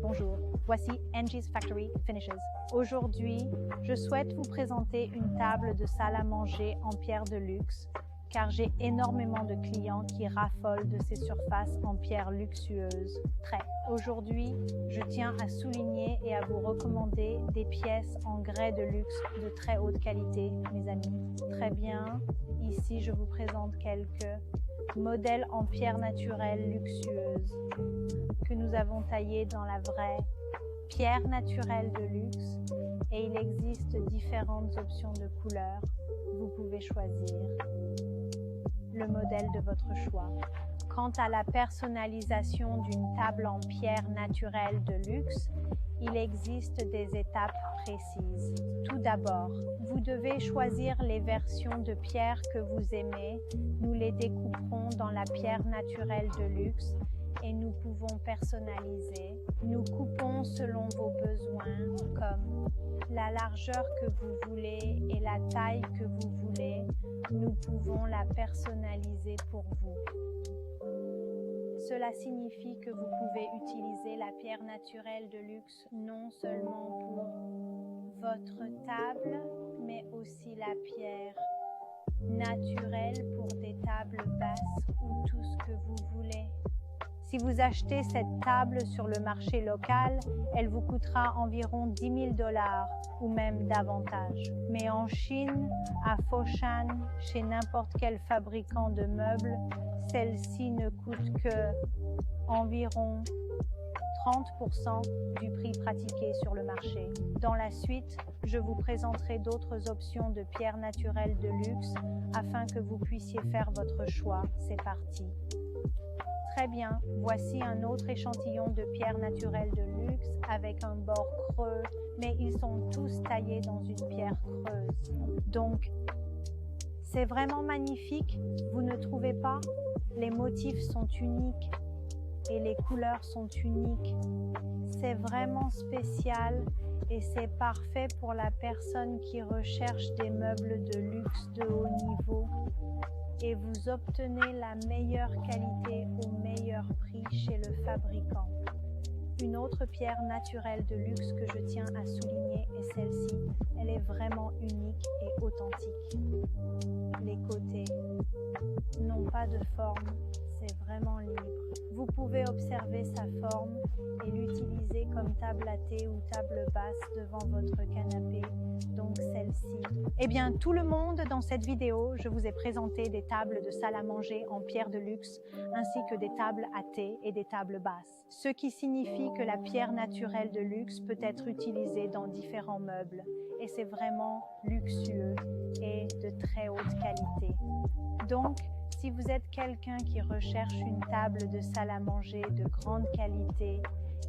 Bonjour, voici Angie's Factory Finishes. Aujourd'hui, je souhaite vous présenter une table de salle à manger en pierre de luxe, car j'ai énormément de clients qui raffolent de ces surfaces en pierre luxueuse. Aujourd'hui, je tiens à souligner et à vous recommander des pièces en grès de luxe de très haute qualité, mes amis. Très bien, ici je vous présente quelques modèles en pierre naturelle luxueuse que nous avons taillés dans la vraie pierre naturelle de luxe, et il existe différentes options de couleurs. Vous pouvez choisir le modèle de votre choix. Quant à la personnalisation d'une table en pierre naturelle de luxe, il existe des étapes précises. Tout d'abord, vous devez choisir les versions de pierre que vous aimez. Nous les découperons dans la pierre naturelle de luxe et nous pouvons personnaliser. Nous coupons selon vos besoins, comme la largeur que vous voulez et la taille que vous voulez. Nous pouvons la personnaliser pour vous. Cela signifie que vous pouvez utiliser la pierre naturelle de luxe non seulement pour votre table, mais aussi la pierre naturelle pour des tables basses ou tout ce que vous voulez. Si vous achetez cette table sur le marché local, elle vous coûtera environ 10 000 $ ou même davantage. Mais en Chine, à Foshan, chez n'importe quel fabricant de meubles, celle-ci ne coûte que environ 30% du prix pratiqué sur le marché. Dans la suite, je vous présenterai d'autres options de pierre naturelle de luxe afin que vous puissiez faire votre choix. C'est parti. Très bien, voici un autre échantillon de pierre naturelle de luxe avec un bord creux, mais ils sont tous taillés dans une pierre creuse. Donc, c'est vraiment magnifique, vous ne trouvez pas? Les motifs sont uniques et les couleurs sont uniques. C'est vraiment spécial et c'est parfait pour la personne qui recherche des meubles de luxe de haut niveau. Et vous obtenez la meilleure qualité au meilleur prix chez le fabricant. Une autre pierre naturelle de luxe que je tiens à souligner est celle-ci. Elle est vraiment unique et authentique. Les côtés n'ont pas de forme, c'est vraiment libre. Vous pouvez observer sa forme et l'utiliser comme table à thé ou table basse devant votre canapé, donc celle-ci. Eh bien, tout le monde, dans cette vidéo, je vous ai présenté des tables de salle à manger en pierre de luxe, ainsi que des tables à thé et des tables basses. Ce qui signifie que la pierre naturelle de luxe peut être utilisée dans différents meubles, et c'est vraiment luxueux et de très haute qualité. Donc, si vous êtes quelqu'un qui recherche une table de salle à manger de grande qualité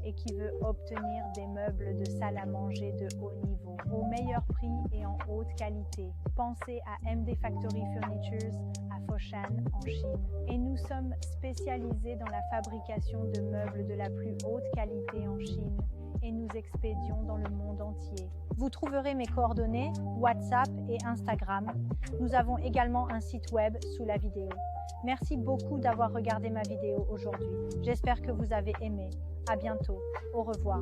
et qui veut obtenir des meubles de salle à manger de haut niveau, au meilleur prix et en haute qualité, pensez à MD Factory Furnitures à Foshan en Chine. Et nous sommes spécialisés dans la fabrication de meubles de la plus haute qualité en Chine et nous expédions dans le monde entier. Vous trouverez mes coordonnées, WhatsApp et Instagram. Nous avons également un site web sous la vidéo. Merci beaucoup d'avoir regardé ma vidéo aujourd'hui. J'espère que vous avez aimé. À bientôt. Au revoir.